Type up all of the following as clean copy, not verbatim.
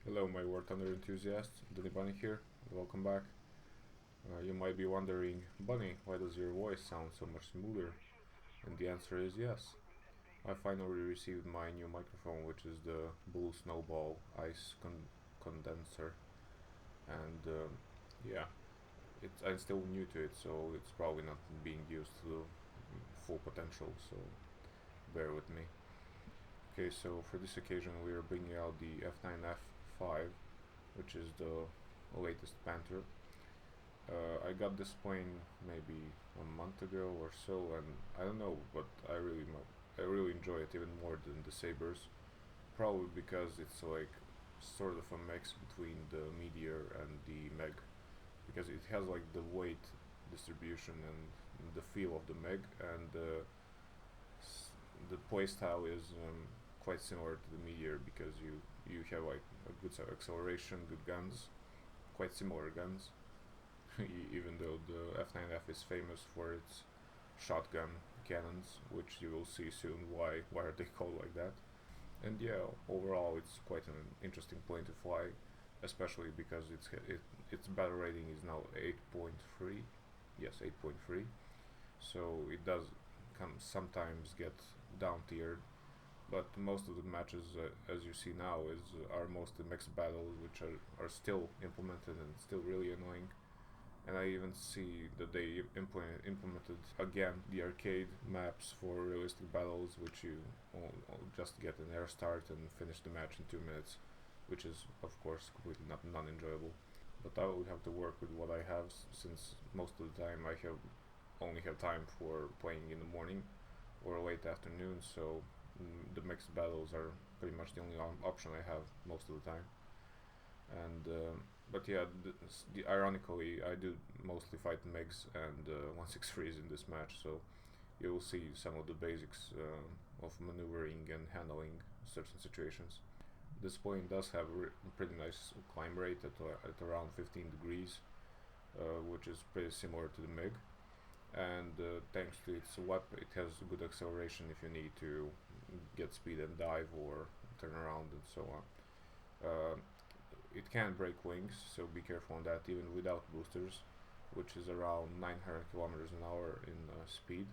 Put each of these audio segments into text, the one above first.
Hello, my War Thunder enthusiasts. Danny Bunny here. Welcome back. You might be wondering, Bunny, why does your voice sound so much smoother? And the answer is yes. I finally received my new microphone, which is the Blue Snowball Ice Condenser, and yeah, I'm still new to it, so it's probably not being used to full potential. So bear with me. Okay, so for this occasion, we are bringing out the F9F-5, which is the latest Panther. I got this plane maybe a month ago or so, and I don't know, but I really enjoy it even more than the Sabres. Probably because it's like sort of a mix between the Meteor and the Meg, because it has like the weight distribution and the feel of the Meg, and the playstyle is quite similar to the Meteor because you have like a good acceleration, good guns, quite similar guns. Even though the F9F is famous for its shotgun cannons, which you will see soon why are they called like that. And yeah, overall it's quite an interesting plane to fly, especially because its battle rating is now 8.3. Yes, 8.3. So it does sometimes get down tiered, but most of the matches, as you see now, are mostly mixed battles, which are still implemented and still really annoying. And I even see that they implemented again the arcade maps for realistic battles, which you just get an air start and finish the match in 2 minutes, which is of course completely not non-enjoyable. But I will have to work with what I have, since most of the time I only have time for playing in the morning or late afternoon. So the mixed battles are pretty much the only option I have most of the time. And but yeah, ironically, I do mostly fight MiGs and 163s in this match, so you will see some of the basics of maneuvering and handling certain situations. This plane does have a pretty nice climb rate at around 15 degrees, which is pretty similar to the MiG. And thanks to its WEP, it has good acceleration if you need to get speed and dive or turn around and so on. It can break wings, so be careful on that even without boosters, which is around 900 kilometers an hour in speed,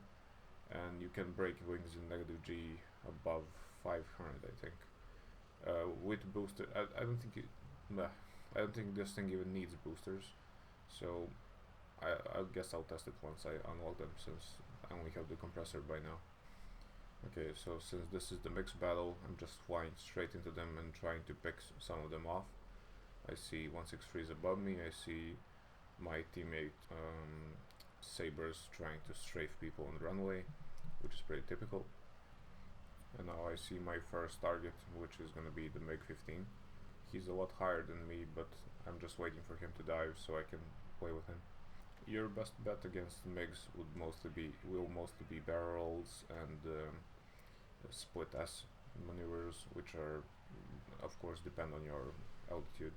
and you can break wings in negative G above 500, I think. With booster, I don't think I don't think this thing even needs boosters, so I guess I'll test it once I unlock them, since I only have the compressor by now. Okay, so since this is the mixed battle, I'm just flying straight into them and trying to pick some of them off. I see 163s above me, I see my teammate Sabres trying to strafe people on the runway, which is pretty typical. And now I see my first target, which is gonna be the MiG-15. He's a lot higher than me, but I'm just waiting for him to dive so I can play with him. Your best bet against MiGs will mostly be barrel rolls and split S maneuvers, which are of course depend on your altitude.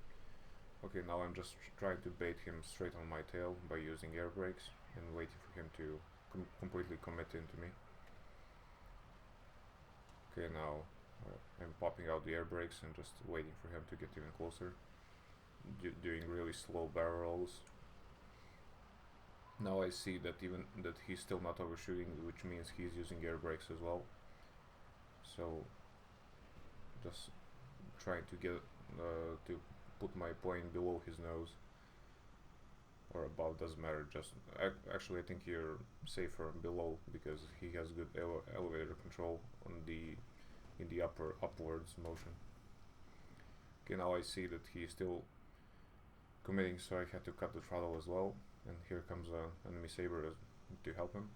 Okay, now I'm just trying to bait him straight on my tail by using air brakes and waiting for him to completely commit into me. Okay, now I'm popping out the air brakes and just waiting for him to get even closer, doing really slow barrel rolls. Now I see that he's still not overshooting, which means he's using air brakes as well. So just trying to get to put my plane below his nose or above, doesn't matter. Just actually I think you're safer below because he has good elevator control on in the upwards motion. Okay, now I see that he's still committing, so I had to cut the throttle as well, and here comes an enemy Sabre to help him.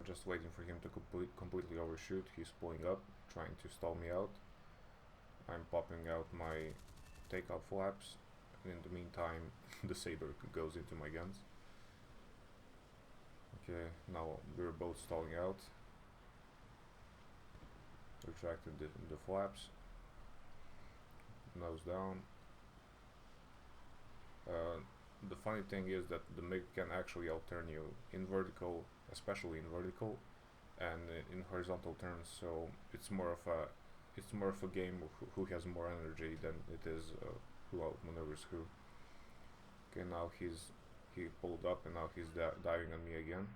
Just waiting for him to completely overshoot. He's pulling up, trying to stall me out. I'm popping out my takeout flaps, and in the meantime the Sabre goes into my guns. Okay, now we're both stalling out. Retracted the flaps. Nose down. The funny thing is that the MiG can actually outturn you in vertical, especially in vertical, and in horizontal turns, so it's more of a it's more of a game of who has more energy than it is who outmaneuvers who. Okay, now he pulled up and now he's diving on me again.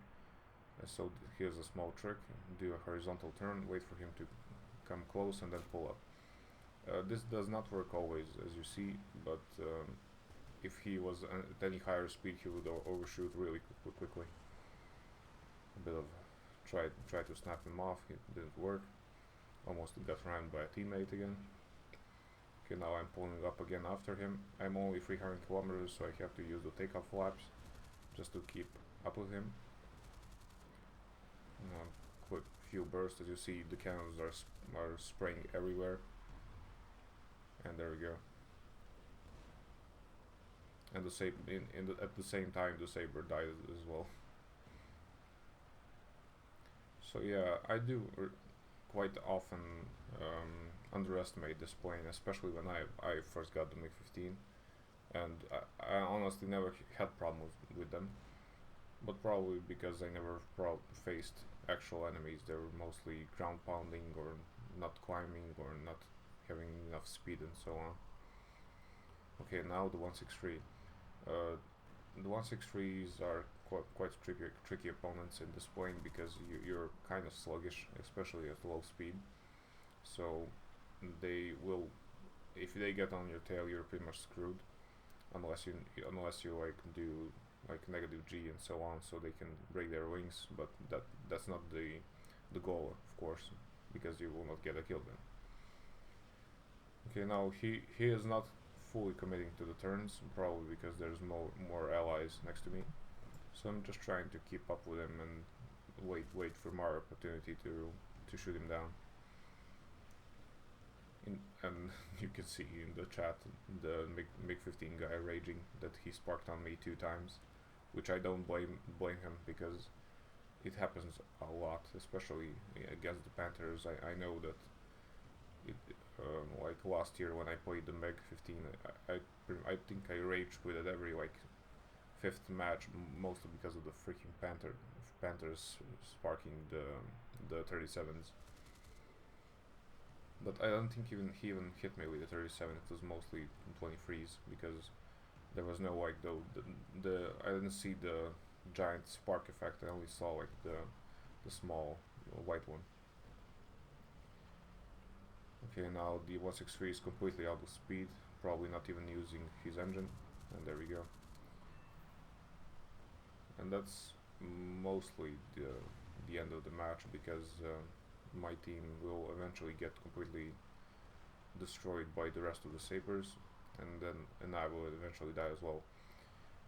So here's a small trick: do a horizontal turn, wait for him to come close, and then pull up. This does not work always, as you see, but if he was at any higher speed, he would overshoot really quickly. A bit of try to snap him off. It didn't work. Almost got rammed by a teammate again. Okay, now I'm pulling up again after him. I'm only 300 kilometers, so I have to use the takeoff flaps just to keep up with him. Quick few bursts. As you see, the cannons are spraying everywhere. And there we go. And at the same time, the saber died as well. So yeah, I do quite often underestimate this plane, especially when I first got the MiG-15, and I honestly never had problems with them, but probably because I never faced actual enemies. They were mostly ground pounding or not climbing or not having enough speed and so on. Okay, now the 163. The 163s are quite tricky opponents in this plane because you're kind of sluggish, especially at low speed. So they will, if they get on your tail, you're pretty much screwed, unless you like do like negative G and so on, so they can break their wings. But that's not the goal, of course, because you will not get a kill then. Okay, now he is not fully committing to the turns, probably because there's more allies next to me. So I'm just trying to keep up with him and wait for my opportunity to shoot him down. And you can see in the chat the MiG-15 guy raging that he sparked on me 2 times, which I don't blame him because it happens a lot, especially against the Panthers. I know that it like last year when I played the MiG-15, I think I raged with it every like 5th match, mostly because of the freaking Panthers sparking the 37s. But I don't think he even hit me with the 37. It was mostly 23s because there was no like the I didn't see the giant spark effect. I only saw like the small white one. Okay, now the 163 is completely out of speed, probably not even using his engine, and there we go. And that's mostly the end of the match because my team will eventually get completely destroyed by the rest of the sabers, and I will eventually die as well.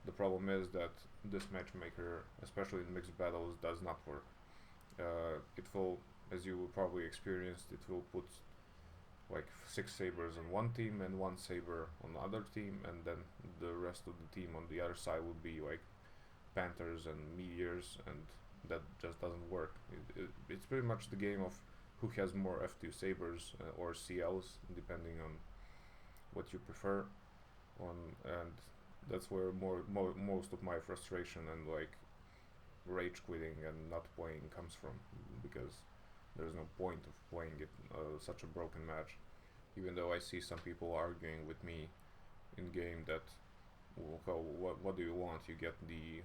The problem is that this matchmaker, especially in mixed battles, does not work. It will, as you will probably experienced, it will put like 6 sabers on one team and 1 saber on the other team, and then the rest of the team on the other side would be like Panthers and Meteors, and that just doesn't work. It's pretty much the game of who has more F2 sabers or CLs, depending on what you prefer. And that's where most of my frustration and like rage quitting and not playing comes from, because there's no point of playing it such a broken match. Even though I see some people arguing with me in game that, well, what do you want? You get the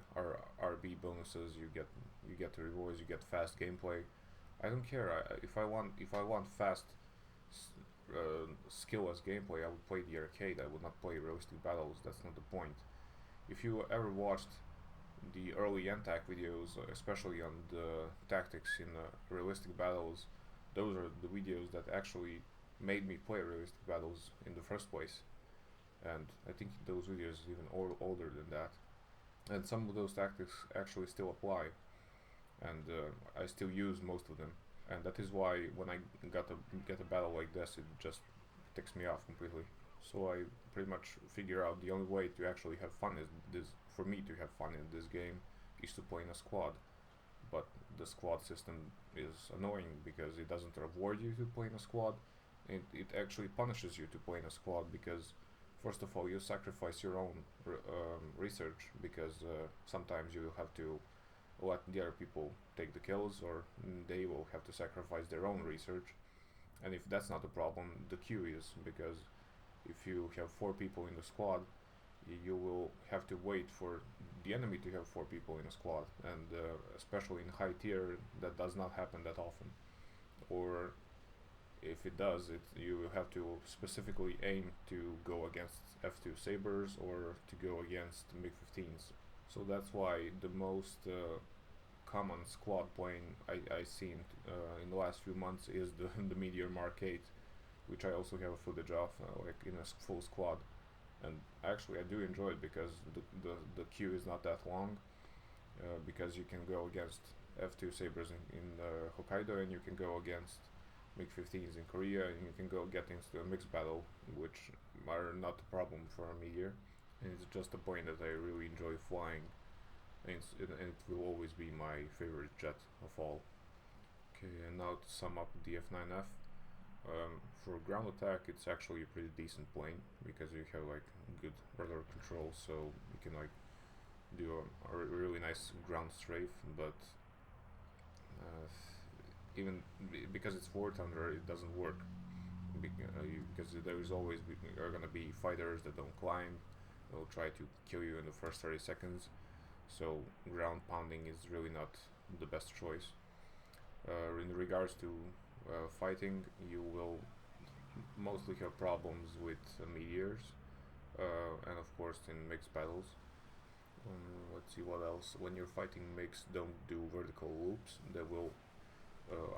RB bonuses, you get the rewards, you get fast gameplay. I don't care. If I want fast skill-less gameplay, I would play the arcade. I would not play realistic battles. That's not the point. If you ever watched the early NTAC videos, especially on the tactics in realistic battles, those are the videos that actually made me play realistic battles in the first place. And I think those videos are even older than that. And some of those tactics actually still apply, and I still use most of them. And that is why when I get a battle like this, it just ticks me off completely. So I pretty much figure out the only way to actually have fun is this. For me to have fun in this game is to play in a squad, but the squad system is annoying because it doesn't reward you to play in a squad. It actually punishes you to play in a squad because, first of all, you sacrifice your own research because sometimes you will have to let the other people take the kills, or they will have to sacrifice their own research. And if that's not a problem, the queue is, because if you have 4 people in the squad, you will have to wait for the enemy to have 4 people in a squad, and especially in high tier, that does not happen that often. Or if it does, you have to specifically aim to go against F2 Sabers or to go against MiG-15s. So that's why the most common squad playing I seen in the last few months is the Meteor Mark 8, which I also have footage of, like in a full squad. And actually, I do enjoy it because the queue is not that long. Because you can go against F2 Sabers in Hokkaido, and you can go against MiG-15s in Korea, and you can go get into a mixed battle, which are not a problem for a meteor. And it's just a point that I really enjoy flying, and it will always be my favorite jet of all. Okay, and now to sum up the F9F. For ground attack, it's actually a pretty decent plane because you have like good rudder control, so you can like do a really nice ground strafe. But even because it's War Thunder, it doesn't work because there is always are gonna be fighters that don't climb. They'll try to kill you in the first 30 seconds. So ground pounding is really not the best choice. In regards to fighting, you will mostly have problems with meteors, and of course in mixed battles. Let's see what else. When you're fighting mixed, don't do vertical loops. They will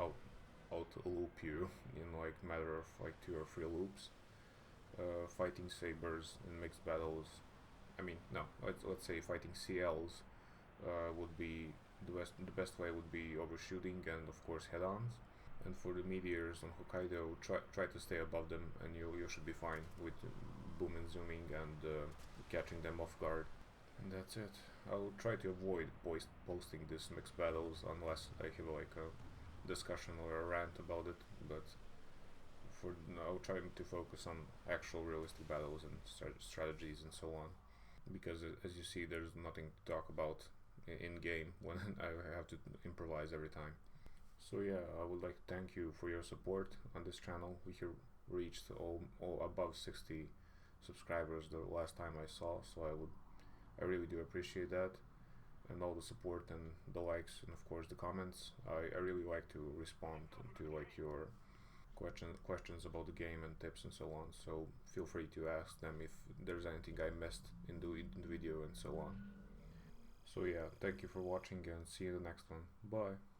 out loop you in like matter of like 2 or 3 loops. Fighting sabers in mixed battles. I mean, no. Let's say fighting CLs would be the best way would be overshooting and of course head-ons. And for the meteors on Hokkaido, try to stay above them, and you should be fine with boom and zooming and catching them off guard. And that's it. I'll try to avoid posting these mixed battles unless I have like a discussion or a rant about it. But for now, I'll try to focus on actual realistic battles and strategies and so on. Because as you see, there's nothing to talk about in game when I have to improvise every time. So yeah, I would like to thank you for your support on this channel. We have reached all above 60 subscribers the last time I saw, so I really do appreciate that, and all the support and the likes and of course the comments. I really like to respond to like your questions about the game and tips and so on, so feel free to ask them if there's anything I missed in the video and so on. So yeah, thank you for watching and see you in the next one. Bye.